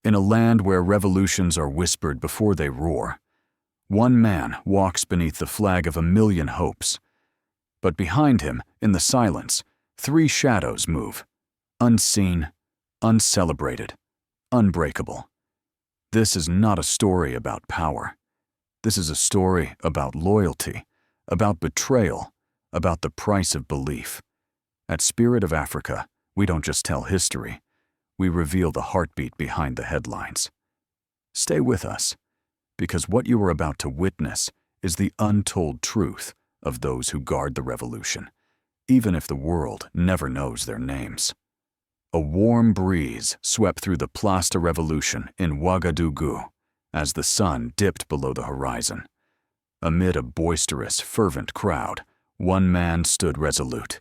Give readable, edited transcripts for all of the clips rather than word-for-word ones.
In a land where revolutions are whispered before they roar, one man walks beneath the flag of a million hopes. But behind him, in the silence, three shadows move, unseen, uncelebrated, unbreakable. This is not a story about power. This is a story about loyalty, about betrayal, about the price of belief. At Spirit of Africa, we don't just tell history, we reveal the heartbeat behind the headlines. Stay with us, because what you are about to witness is the untold truth of those who guard the revolution, even if the world never knows their names. A warm breeze swept through the Place de Revolution in Ouagadougou as the sun dipped below the horizon. Amid a boisterous, fervent crowd, one man stood resolute.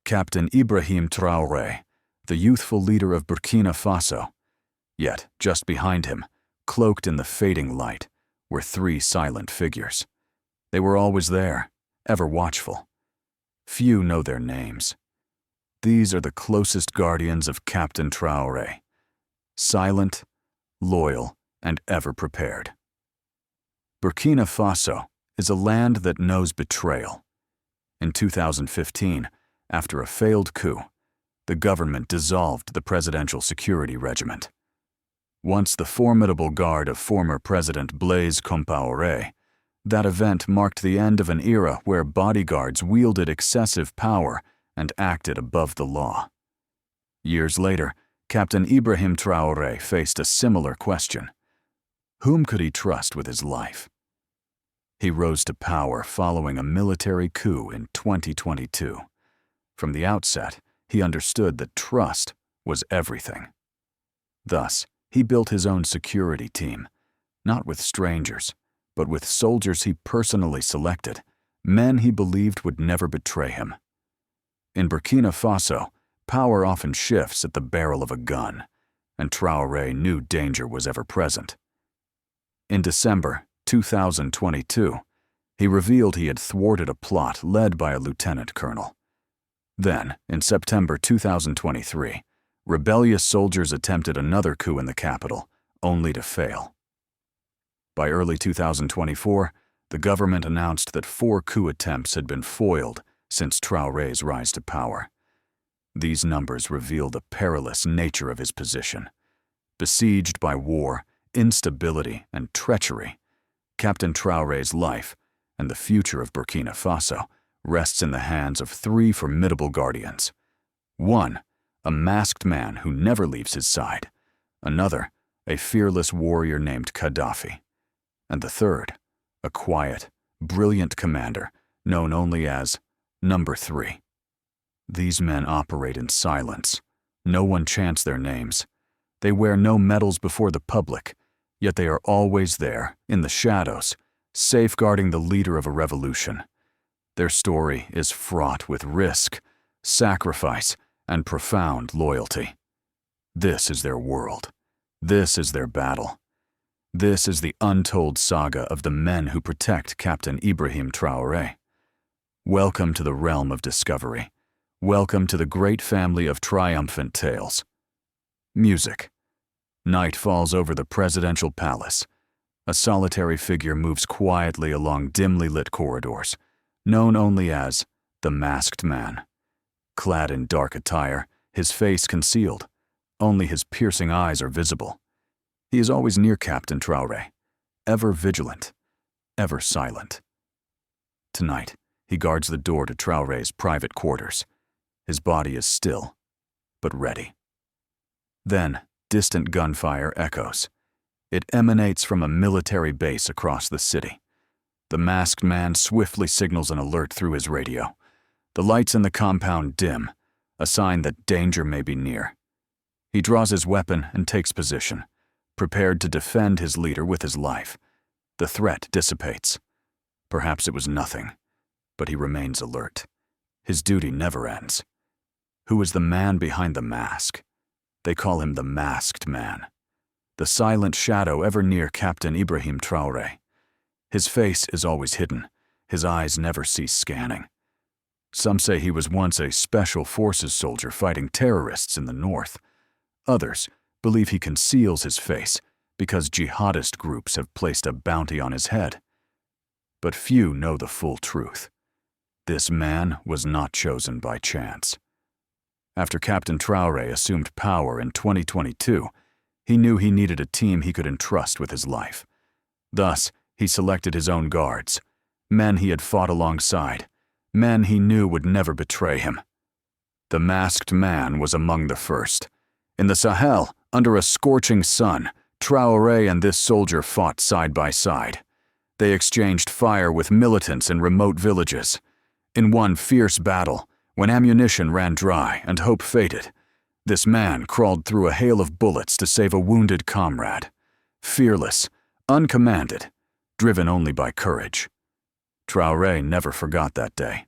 Captain Ibrahim Traoré, the youthful leader of Burkina Faso. Yet, just behind him, cloaked in the fading light, were three silent figures. They were always there, ever watchful. Few know their names. These are the closest guardians of Captain Traoré, silent, loyal, and ever prepared. Burkina Faso is a land that knows betrayal. In 2015, after a failed coup, the government dissolved the Presidential Security Regiment. Once the formidable guard of former President Blaise Compaoré, that event marked the end of an era where bodyguards wielded excessive power and acted above the law. Years later, Captain Ibrahim Traoré faced a similar question. Whom could he trust with his life? He rose to power following a military coup in 2022. From the outset, he understood that trust was everything. Thus, he built his own security team, not with strangers, but with soldiers he personally selected, men he believed would never betray him. In Burkina Faso, power often shifts at the barrel of a gun, and Traoré knew danger was ever present. In December 2022, he revealed he had thwarted a plot led by a lieutenant colonel. Then, in September 2023, rebellious soldiers attempted another coup in the capital, only to fail. By early 2024, the government announced that 4 coup attempts had been foiled since Traoré's rise to power. These numbers reveal the perilous nature of his position. Besieged by war, instability, and treachery, Captain Traoré's life and the future of Burkina Faso rests in the hands of 3 formidable guardians. One, a masked man who never leaves his side. Another, a fearless warrior named Gaddafi. And the third, a quiet, brilliant commander known only as Number 3. These men operate in silence. No one chants their names. They wear no medals before the public, yet they are always there, in the shadows, safeguarding the leader of a revolution. Their story is fraught with risk, sacrifice, and profound loyalty. This is their world. This is their battle. This is the untold saga of the men who protect Captain Ibrahim Traoré. Welcome to the realm of discovery. Welcome to the great family of triumphant tales. Music. Night falls over the presidential palace. A solitary figure moves quietly along dimly lit corridors, known only as the Masked Man. Clad in dark attire, his face concealed, only his piercing eyes are visible. He is always near Captain Traoré, ever vigilant, ever silent. Tonight, he guards the door to Traoré's private quarters. His body is still, but ready. Then, distant gunfire echoes. It emanates from a military base across the city. The masked man swiftly signals an alert through his radio. The lights in the compound dim, a sign that danger may be near. He draws his weapon and takes position, prepared to defend his leader with his life. The threat dissipates. Perhaps it was nothing, but he remains alert. His duty never ends. Who is the man behind the mask? They call him the Masked Man. The silent shadow ever near Captain Ibrahim Traoré. His face is always hidden. His eyes never cease scanning. Some say he was once a special forces soldier fighting terrorists in the north. Others, believe he conceals his face because jihadist groups have placed a bounty on his head. But few know the full truth. This man was not chosen by chance. After Captain Traoré assumed power in 2022, he knew he needed a team he could entrust with his life. Thus, he selected his own guards, men he had fought alongside, men he knew would never betray him. The masked man was among the first. In the Sahel, under a scorching sun, Traoré and this soldier fought side by side. They exchanged fire with militants in remote villages. In one fierce battle, when ammunition ran dry and hope faded, this man crawled through a hail of bullets to save a wounded comrade. Fearless, uncommanded, driven only by courage. Traoré never forgot that day.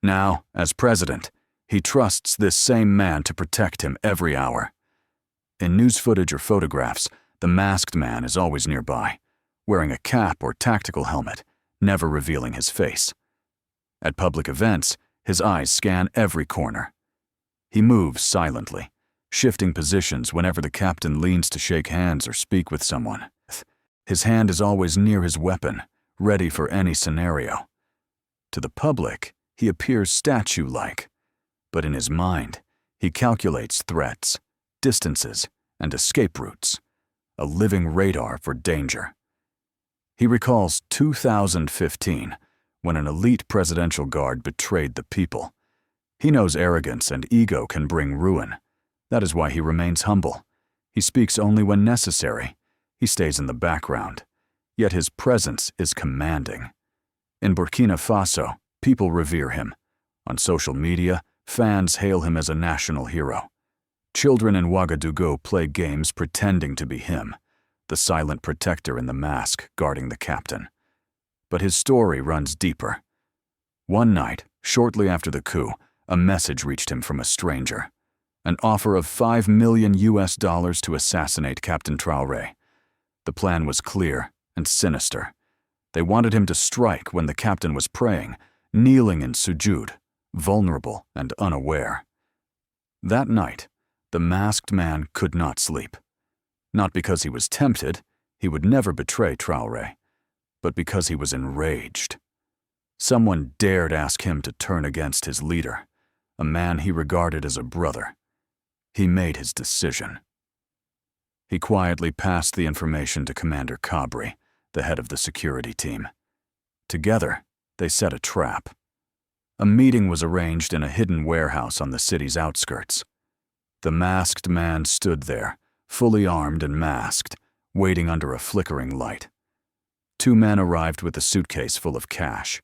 Now, as president, he trusts this same man to protect him every hour. In news footage or photographs, the masked man is always nearby, wearing a cap or tactical helmet, never revealing his face. At public events, his eyes scan every corner. He moves silently, shifting positions whenever the captain leans to shake hands or speak with someone. His hand is always near his weapon, ready for any scenario. To the public, he appears statue-like, but in his mind, he calculates threats, distances, and escape routes, a living radar for danger. He recalls 2015, when an elite presidential guard betrayed the people. He knows arrogance and ego can bring ruin. That is why he remains humble. He speaks only when necessary. He stays in the background. Yet his presence is commanding. In Burkina Faso, people revere him. On social media, fans hail him as a national hero. Children in Ouagadougou play games pretending to be him, the silent protector in the mask guarding the captain. But his story runs deeper. One night, shortly after the coup, a message reached him from a stranger. An offer of $5 million to assassinate Captain Traoré. The plan was clear and sinister. They wanted him to strike when the captain was praying, kneeling in sujud, vulnerable and unaware. That night, the masked man could not sleep. Not because he was tempted, he would never betray Traoré, but because he was enraged. Someone dared ask him to turn against his leader, a man he regarded as a brother. He made his decision. He quietly passed the information to Commander Kabri, the head of the security team. Together, they set a trap. A meeting was arranged in a hidden warehouse on the city's outskirts. The masked man stood there, fully armed and masked, waiting under a flickering light. Two men arrived with a suitcase full of cash.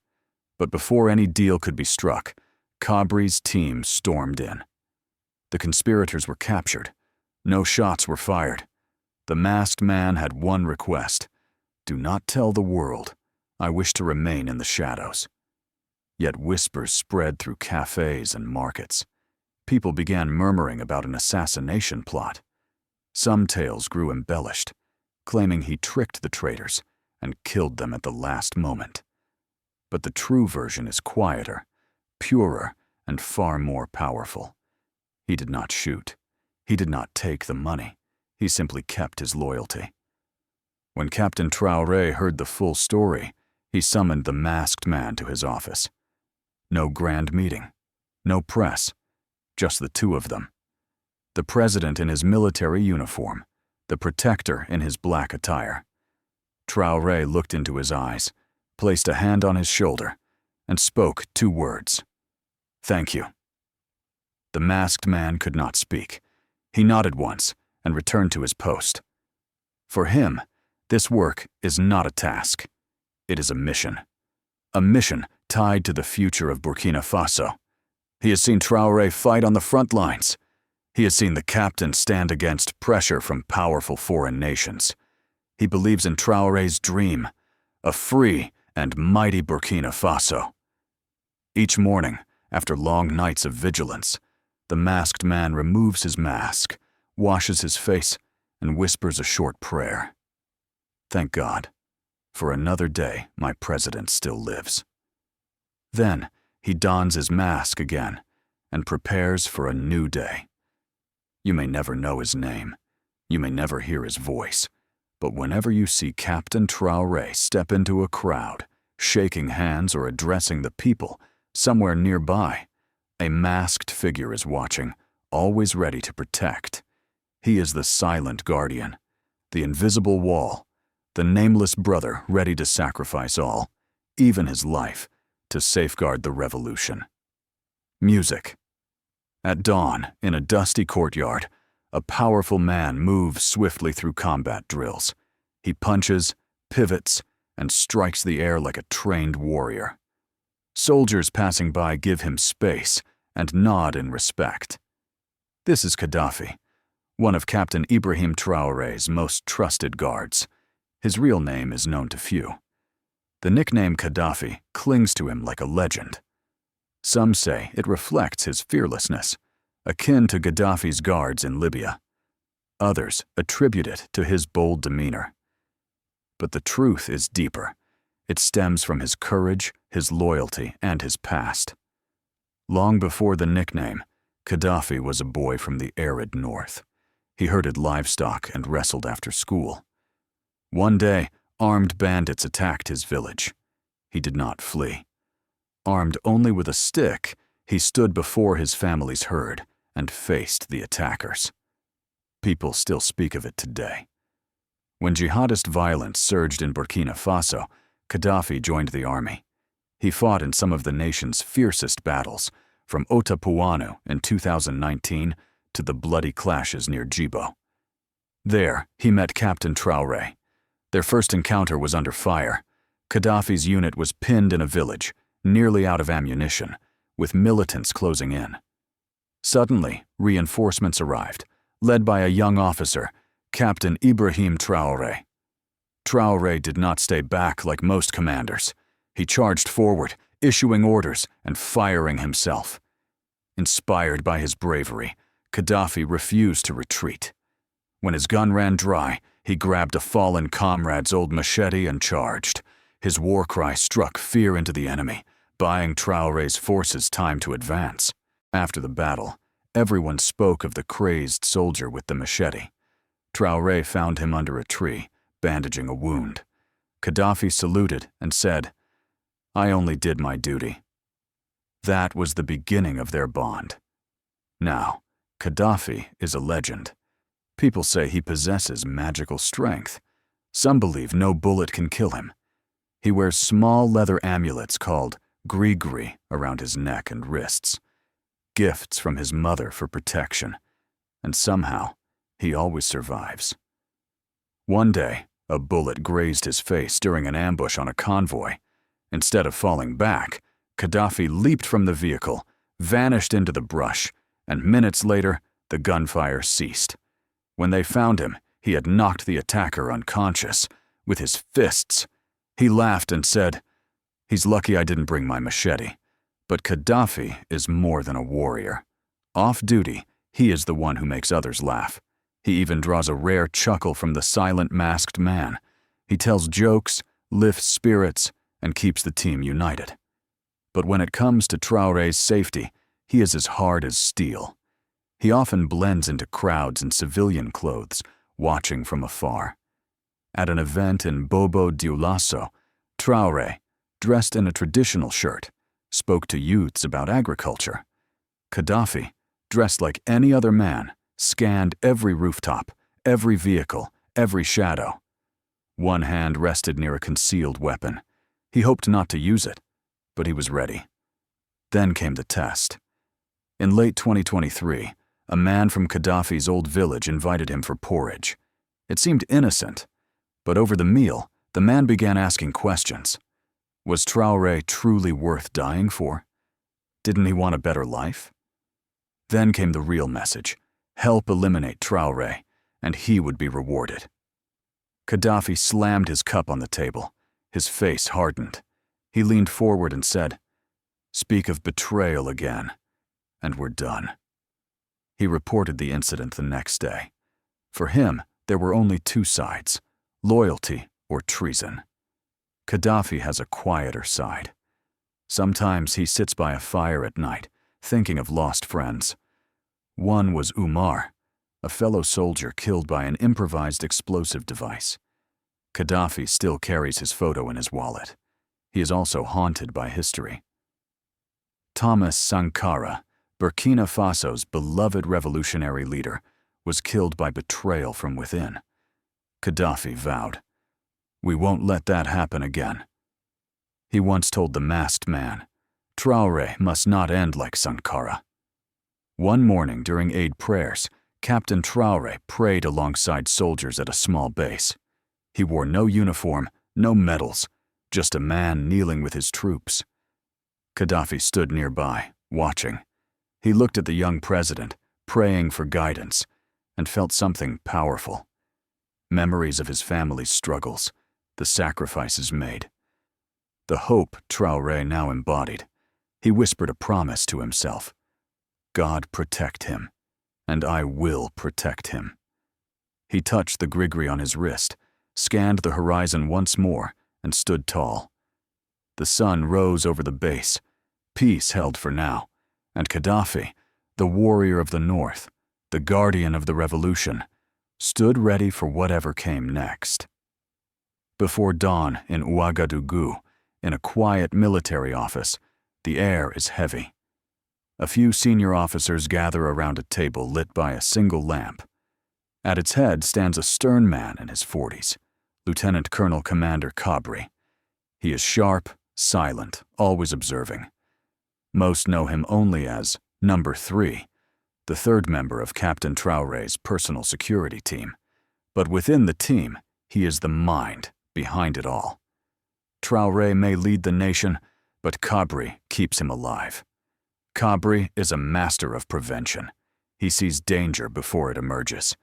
But before any deal could be struck, Kabri's team stormed in. The conspirators were captured. No shots were fired. The masked man had one request: do not tell the world. I wish to remain in the shadows. Yet whispers spread through cafes and markets. People began murmuring about an assassination plot. Some tales grew embellished, claiming he tricked the traitors and killed them at the last moment. But the true version is quieter, purer, and far more powerful. He did not shoot. He did not take the money. He simply kept his loyalty. When Captain Traoré heard the full story, he summoned the masked man to his office. No grand meeting, no press, just the two of them. The president in his military uniform, the protector in his black attire. Traoré looked into his eyes, placed a hand on his shoulder, and spoke 2 words: "Thank you." The masked man could not speak. He nodded once and returned to his post. For him, this work is not a task. It is a mission. A mission tied to the future of Burkina Faso. He has seen Traoré fight on the front lines. He has seen the captain stand against pressure from powerful foreign nations. He believes in Traoré's dream, a free and mighty Burkina Faso. Each morning, after long nights of vigilance, the masked man removes his mask, washes his face, and whispers a short prayer. Thank God, for another day my president still lives. Then he dons his mask again and prepares for a new day. You may never know his name, You may never hear his voice, but whenever you see Captain Traoré step into a crowd, shaking hands or addressing the people somewhere nearby, a masked figure is watching, always ready to protect. He is the silent guardian, the invisible wall, the nameless brother ready to sacrifice all, even his life, to safeguard the revolution. Music. At dawn, in a dusty courtyard, a powerful man moves swiftly through combat drills. He punches, pivots, and strikes the air like a trained warrior. Soldiers passing by give him space and nod in respect. This is Gaddafi, one of Captain Ibrahim Traoré's most trusted guards. His real name is known to few. The nickname Gaddafi clings to him like a legend. Some say it reflects his fearlessness, akin to Gaddafi's guards in Libya. Others attribute it to his bold demeanor. But the truth is deeper. It stems from his courage, his loyalty, and his past. Long before the nickname, Gaddafi was a boy from the arid north. He herded livestock and wrestled after school. One day, armed bandits attacked his village. He did not flee. Armed only with a stick, he stood before his family's herd and faced the attackers. People still speak of it today. When jihadist violence surged in Burkina Faso, Gaddafi joined the army. He fought in some of the nation's fiercest battles, from Ouagadougou in 2019 to the bloody clashes near Djibo. There, he met Captain Traoré. Their first encounter was under fire. Gaddafi's unit was pinned in a village, nearly out of ammunition, with militants closing in. Suddenly, reinforcements arrived, led by a young officer, Captain Ibrahim Traoré. Traoré did not stay back like most commanders. He charged forward, issuing orders and firing himself. Inspired by his bravery, Gaddafi refused to retreat. When his gun ran dry, he grabbed a fallen comrade's old machete and charged. His war cry struck fear into the enemy, buying Traoré's forces time to advance. After the battle, everyone spoke of the crazed soldier with the machete. Traoré found him under a tree, bandaging a wound. Gaddafi saluted and said, "I only did my duty." That was the beginning of their bond. Now, Gaddafi is a legend. People say he possesses magical strength. Some believe no bullet can kill him. He wears small leather amulets called gris-gris around his neck and wrists, gifts from his mother for protection, and somehow, he always survives. One day, a bullet grazed his face during an ambush on a convoy. Instead of falling back, Gaddafi leaped from the vehicle, vanished into the brush, and minutes later, the gunfire ceased. When they found him, he had knocked the attacker unconscious with his fists. He laughed and said, "He's lucky I didn't bring my machete." But Gaddafi is more than a warrior. Off duty, he is the one who makes others laugh. He even draws a rare chuckle from the silent masked man. He tells jokes, lifts spirits, and keeps the team united. But when it comes to Traoré's safety, he is as hard as steel. He often blends into crowds in civilian clothes, watching from afar. At an event in Bobo Dioulasso, Traoré, dressed in a traditional shirt, spoke to youths about agriculture. Gaddafi, dressed like any other man, scanned every rooftop, every vehicle, every shadow. One hand rested near a concealed weapon. He hoped not to use it, but he was ready. Then came the test. In late 2023, a man from Gaddafi's old village invited him for porridge. It seemed innocent, but over the meal, the man began asking questions. Was Traoré truly worth dying for? Didn't he want a better life? Then came the real message: help eliminate Traoré, and he would be rewarded. Gaddafi slammed his cup on the table. His face hardened. He leaned forward and said, "Speak of betrayal again, and we're done." He reported the incident the next day. For him, there were only two sides: loyalty or treason. Gaddafi has a quieter side. Sometimes he sits by a fire at night, thinking of lost friends. One was Umar, a fellow soldier killed by an improvised explosive device. Gaddafi still carries his photo in his wallet. He is also haunted by history. Thomas Sankara, Burkina Faso's beloved revolutionary leader, was killed by betrayal from within. Gaddafi vowed, "We won't let that happen again." He once told the masked man, "Traoré must not end like Sankara." One morning during Eid prayers, Captain Traoré prayed alongside soldiers at a small base. He wore no uniform, no medals, just a man kneeling with his troops. Gaddafi stood nearby, watching. He looked at the young president, praying for guidance, and felt something powerful. Memories of his family's struggles, the sacrifices made. The hope Traoré now embodied. He whispered a promise to himself. God protect him, and I will protect him. He touched the grigri on his wrist, scanned the horizon once more, and stood tall. The sun rose over the base. Peace held for now, and Gaddafi, the warrior of the north, the guardian of the revolution, stood ready for whatever came next. Before dawn in Ouagadougou, in a quiet military office, the air is heavy. A few senior officers gather around a table lit by a single lamp. At its head stands a stern man in his 40s, Lieutenant Colonel Commander Kabri. He is sharp, silent, always observing. Most know him only as Number 3, the third member of Captain Traoré's personal security team. But within the team, he is the mind behind it all. Traoré may lead the nation, but Kabri keeps him alive. Kabri is a master of prevention. He sees danger before it emerges.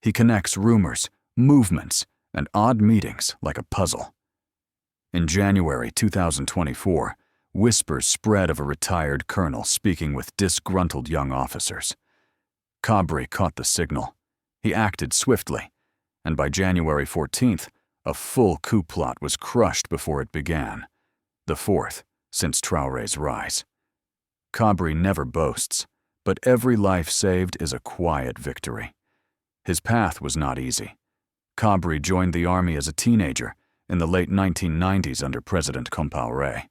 He connects rumors, movements, and odd meetings like a puzzle. In January 2024, whispers spread of a retired colonel speaking with disgruntled young officers. Kabri caught the signal. He acted swiftly, and by January 14th, a full coup plot was crushed before it began, the fourth since Traoré's rise. Kabri never boasts, but every life saved is a quiet victory. His path was not easy. Kabri joined the army as a teenager in the late 1990s under President Compaoré.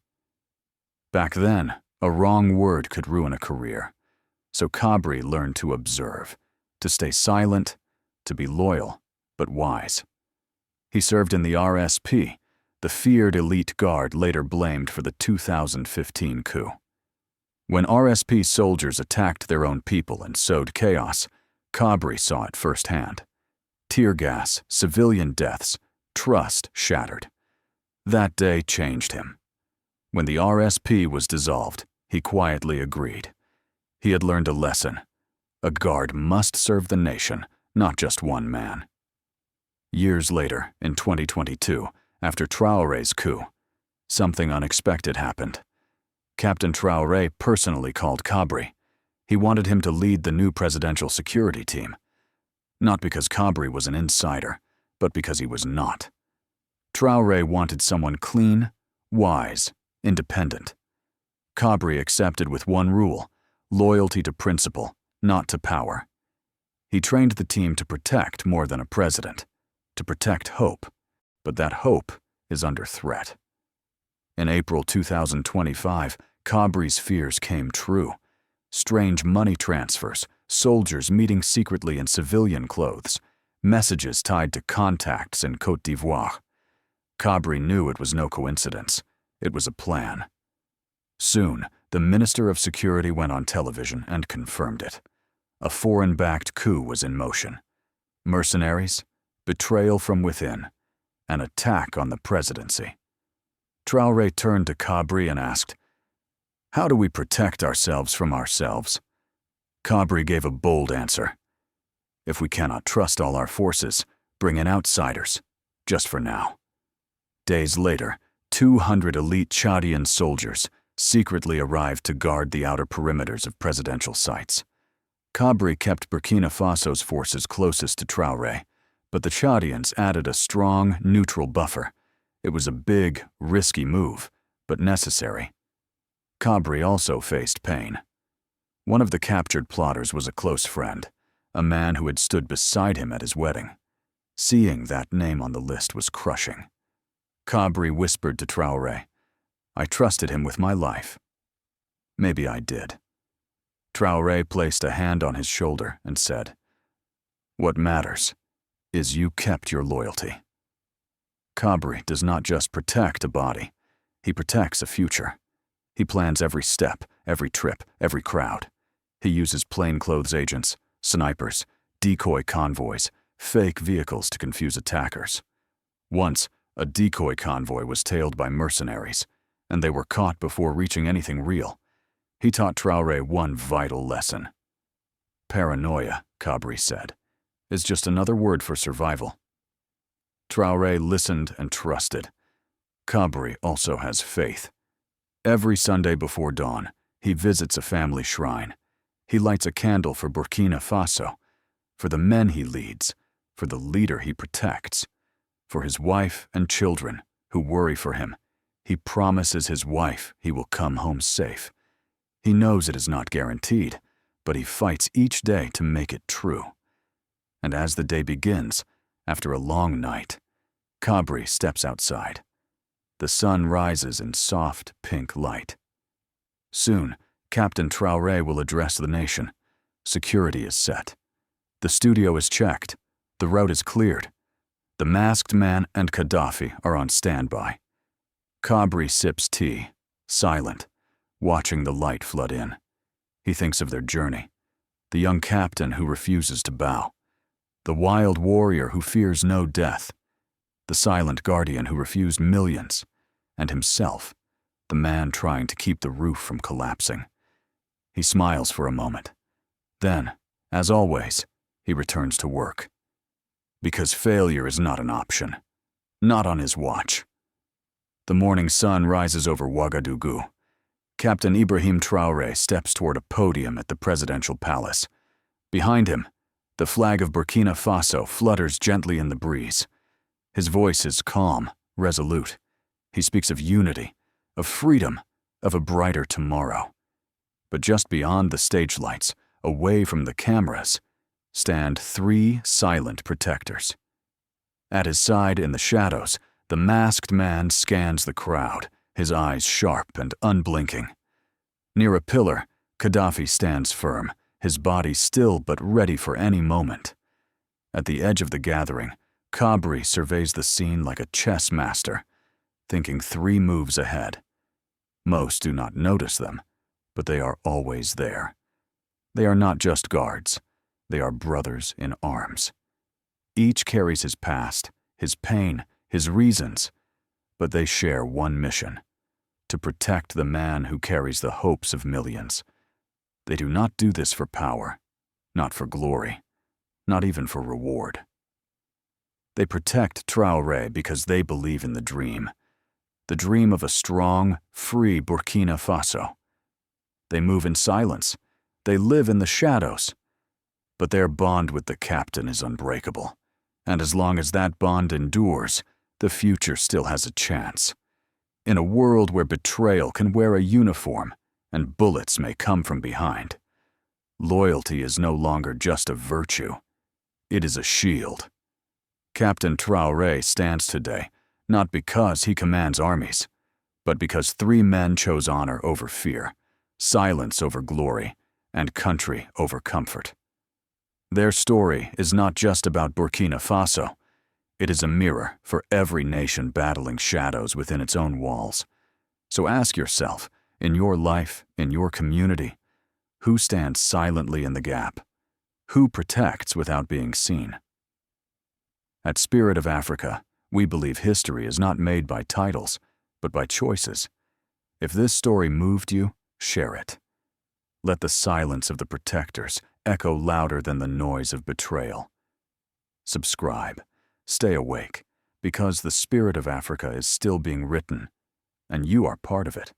Back then, a wrong word could ruin a career, so Kabri learned to observe, to stay silent, to be loyal, but wise. He served in the RSP, the feared elite guard later blamed for the 2015 coup. When RSP soldiers attacked their own people and sowed chaos, Kabri saw it firsthand. Tear gas, civilian deaths, trust shattered. That day changed him. When the RSP was dissolved, he quietly agreed. He had learned a lesson. A guard must serve the nation, not just one man. Years later, in 2022, after Traoré's coup, something unexpected happened. Captain Traoré personally called Kabri. He wanted him to lead the new Presidential Security Team. Not because Kabri was an insider, but because he was not. Traoré wanted someone clean, wise, independent. Kabri accepted with one rule: loyalty to principle, not to power. He trained the team to protect more than a president, to protect hope, but that hope is under threat. In April 2025, Kabri's fears came true. Strange money transfers, soldiers meeting secretly in civilian clothes, messages tied to contacts in Côte d'Ivoire. Kabri knew it was no coincidence. It was a plan. Soon, the Minister of Security went on television and confirmed it. A foreign-backed coup was in motion. Mercenaries, betrayal from within, an attack on the presidency. Traoré turned to Kabri and asked, "How do we protect ourselves from ourselves?" Kabri gave a bold answer. "If we cannot trust all our forces, bring in outsiders, just for now." Days later, 200 elite Chadian soldiers secretly arrived to guard the outer perimeters of presidential sites. Kabri kept Burkina Faso's forces closest to Traoré, but the Chadians added a strong, neutral buffer. It was a big, risky move, but necessary. Kabri also faced pain. One of the captured plotters was a close friend, a man who had stood beside him at his wedding. Seeing that name on the list was crushing. Kabri whispered to Traoré, "I trusted him with my life." Maybe I did. Traoré placed a hand on his shoulder and said, "What matters is you kept your loyalty." Kabri does not just protect a body, he protects a future. He plans every step, every trip, every crowd. He uses plainclothes agents, snipers, decoy convoys, fake vehicles to confuse attackers. Once, a decoy convoy was tailed by mercenaries, and they were caught before reaching anything real. He taught Traoré one vital lesson. Paranoia, Kabri said, is just another word for survival. Traoré listened and trusted. Kabri also has faith. Every Sunday before dawn, he visits a family shrine. He lights a candle for Burkina Faso, for the men he leads, for the leader he protects, for his wife and children who worry for him. He promises his wife he will come home safe. He knows it is not guaranteed, but he fights each day to make it true. And as the day begins, after a long night, Kabri steps outside. The sun rises in soft pink light. Soon, Captain Traoré will address the nation. Security is set. The studio is checked. The road is cleared. The masked man and Gaddafi are on standby. Kabri sips tea, silent, watching the light flood in. He thinks of their journey, the young captain who refuses to bow, the wild warrior who fears no death, the silent guardian who refused millions, and himself, the man trying to keep the roof from collapsing. He smiles for a moment. Then, as always, he returns to work. Because failure is not an option. Not on his watch. The morning sun rises over Ouagadougou. Captain Ibrahim Traoré steps toward a podium at the presidential palace. Behind him, the flag of Burkina Faso flutters gently in the breeze. His voice is calm, resolute. He speaks of unity, of freedom, of a brighter tomorrow. But just beyond the stage lights, away from the cameras, stand three silent protectors. At his side in the shadows, the masked man scans the crowd, his eyes sharp and unblinking. Near a pillar, Gaddafi stands firm, his body still but ready for any moment. At the edge of the gathering, Kabri surveys the scene like a chess master, thinking 3 moves ahead. Most do not notice them, but they are always there. They are not just guards. They are brothers in arms. Each carries his past, his pain, his reasons, but they share one mission: to protect the man who carries the hopes of millions. They do not do this for power, not for glory, not even for reward. They protect Traoré because they believe in the dream of a strong, free Burkina Faso. They move in silence, they live in the shadows, but their bond with the captain is unbreakable, and as long as that bond endures, the future still has a chance. In a world where betrayal can wear a uniform and bullets may come from behind, loyalty is no longer just a virtue, it is a shield. Captain Traoré stands today not because he commands armies, but because 3 men chose honor over fear, silence over glory, and country over comfort. Their story is not just about Burkina Faso. It is a mirror for every nation battling shadows within its own walls. So ask yourself, in your life, in your community, who stands silently in the gap? Who protects without being seen? At Spirit of Africa, we believe history is not made by titles, but by choices. If this story moved you, share it. Let the silence of the protectors echo louder than the noise of betrayal. Subscribe. Stay awake, because the Spirit of Africa is still being written, and you are part of it.